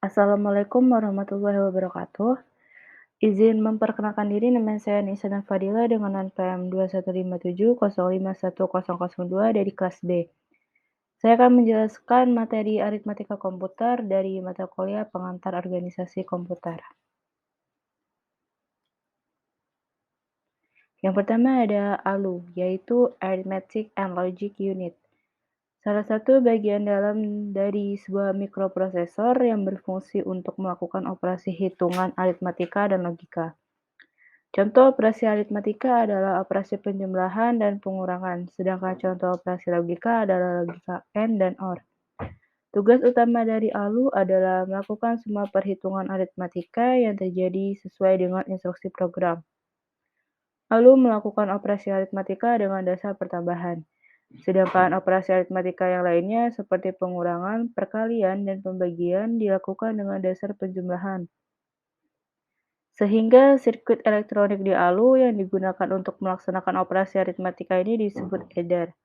Assalamualaikum warahmatullahi wabarakatuh. Izin memperkenalkan diri, nama saya Nisa Fadila dengan NPM 21570510002 dari kelas B. Saya akan menjelaskan materi aritmatika komputer dari mata kuliah pengantar organisasi komputer. Yang pertama ada ALU, yaitu Arithmetic and Logic Unit. Salah satu bagian dalam dari sebuah mikroprosesor yang berfungsi untuk melakukan operasi hitungan aritmatika dan logika. Contoh operasi aritmatika adalah operasi penjumlahan dan pengurangan, sedangkan contoh operasi logika adalah logika AND dan OR. Tugas utama dari ALU adalah melakukan semua perhitungan aritmatika yang terjadi sesuai dengan instruksi program. ALU melakukan operasi aritmatika dengan dasar pertambahan, sedangkan operasi aritmatika yang lainnya seperti pengurangan, perkalian, dan pembagian dilakukan dengan dasar penjumlahan. Sehingga sirkuit elektronik di ALU yang digunakan untuk melaksanakan operasi aritmatika ini disebut adder.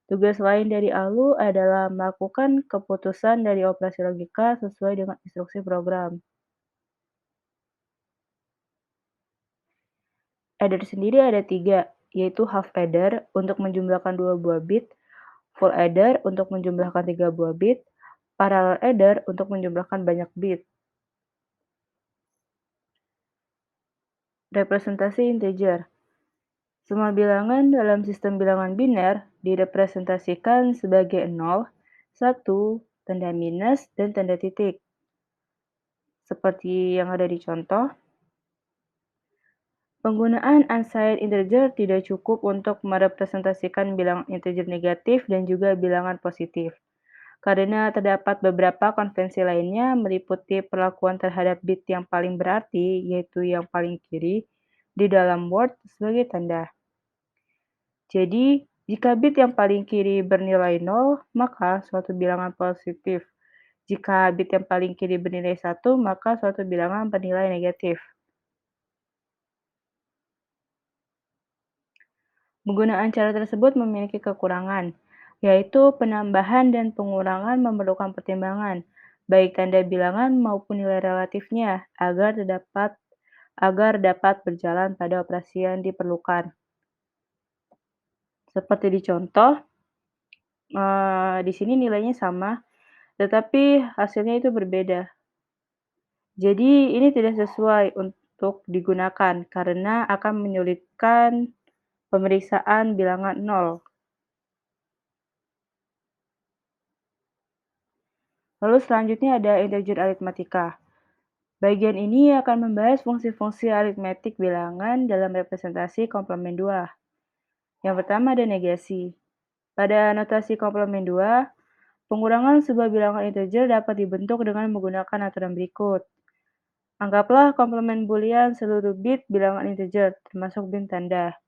Tugas lain dari ALU adalah melakukan keputusan dari operasi logika sesuai dengan instruksi program. Adder sendiri ada 3, yaitu half adder untuk menjumlahkan 2 buah bit, full adder untuk menjumlahkan 3 buah bit, parallel adder untuk menjumlahkan banyak bit. Representasi integer. Semua bilangan dalam sistem bilangan biner direpresentasikan sebagai 0, 1, tanda minus, dan tanda titik. Seperti yang ada di contoh, penggunaan unsigned integer tidak cukup untuk merepresentasikan bilangan integer negatif dan juga bilangan positif. Karena terdapat beberapa konvensi lainnya meliputi perlakuan terhadap bit yang paling berarti, yaitu yang paling kiri, di dalam Word sebagai tanda. Jadi, jika bit yang paling kiri bernilai 0, maka suatu bilangan positif. Jika bit yang paling kiri bernilai 1, maka suatu bilangan bernilai negatif. Penggunaan cara tersebut memiliki kekurangan, yaitu penambahan dan pengurangan memerlukan pertimbangan, baik tanda bilangan maupun nilai relatifnya, agar dapat berjalan pada operasi yang diperlukan. Seperti di contoh, di sini nilainya sama, tetapi hasilnya itu berbeda. Jadi ini tidak sesuai untuk digunakan karena akan menyulitkan pemeriksaan bilangan 0. Lalu selanjutnya ada integer aritmatika. Bagian ini akan membahas fungsi-fungsi aritmetik bilangan dalam representasi komplement 2. Yang pertama ada negasi. Pada notasi komplement 2, pengurangan sebuah bilangan integer dapat dibentuk dengan menggunakan aturan berikut. Anggaplah komplement boolean seluruh bit bilangan integer, termasuk bin tanda.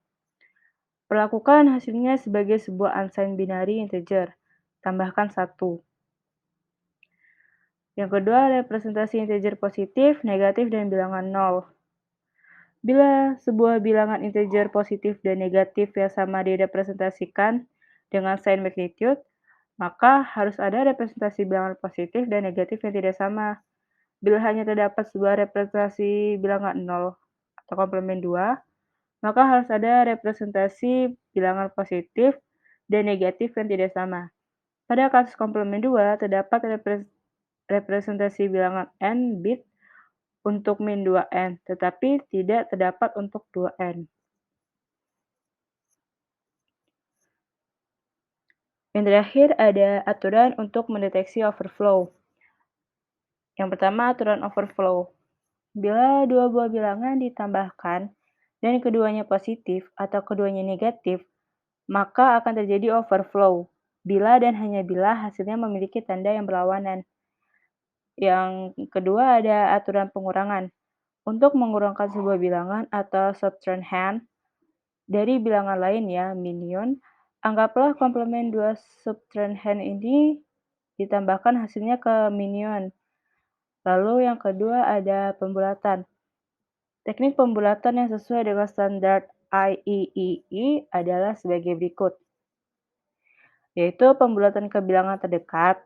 Perlakukan hasilnya sebagai sebuah unsigned binary integer. Tambahkan 1. Yang kedua, representasi integer positif, negatif, dan bilangan 0. Bila sebuah bilangan integer positif dan negatif yang sama direpresentasikan dengan sign magnitude, maka harus ada representasi bilangan positif dan negatif yang tidak sama. Bila hanya terdapat sebuah representasi bilangan 0 atau komplement 2, maka harus ada representasi bilangan positif dan negatif yang tidak sama. Pada kasus komplement 2, terdapat representasi bilangan n bit untuk min 2n, tetapi tidak terdapat untuk 2n. Yang terakhir ada aturan untuk mendeteksi overflow. Yang pertama aturan overflow. Bila dua buah bilangan ditambahkan dan keduanya positif atau keduanya negatif, maka akan terjadi overflow bila dan hanya bila hasilnya memiliki tanda yang berlawanan. Yang kedua ada aturan pengurangan. Untuk mengurangkan sebuah bilangan atau subtrahend dari bilangan lain ya, minion, anggaplah komplement 2 subtrahend ini ditambahkan hasilnya ke minion. Lalu yang kedua ada pembulatan. Teknik pembulatan yang sesuai dengan standar IEEE adalah sebagai berikut, yaitu pembulatan ke bilangan terdekat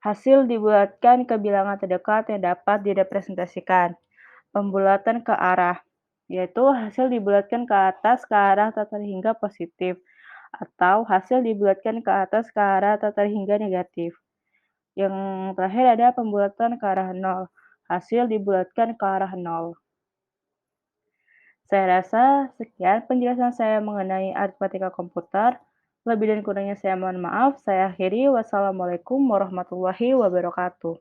Hasil dibulatkan ke bilangan terdekat yang dapat direpresentasikan. Pembulatan ke arah, yaitu hasil dibulatkan ke atas ke arah tak terhingga positif, atau hasil dibulatkan ke atas ke arah tak terhingga negatif. Yang terakhir ada pembulatan ke arah nol, hasil dibulatkan ke arah nol. Saya rasa sekian penjelasan saya mengenai aritmatika komputer. Lebih dan kurangnya saya mohon maaf. Saya akhiri. Wassalamualaikum warahmatullahi wabarakatuh.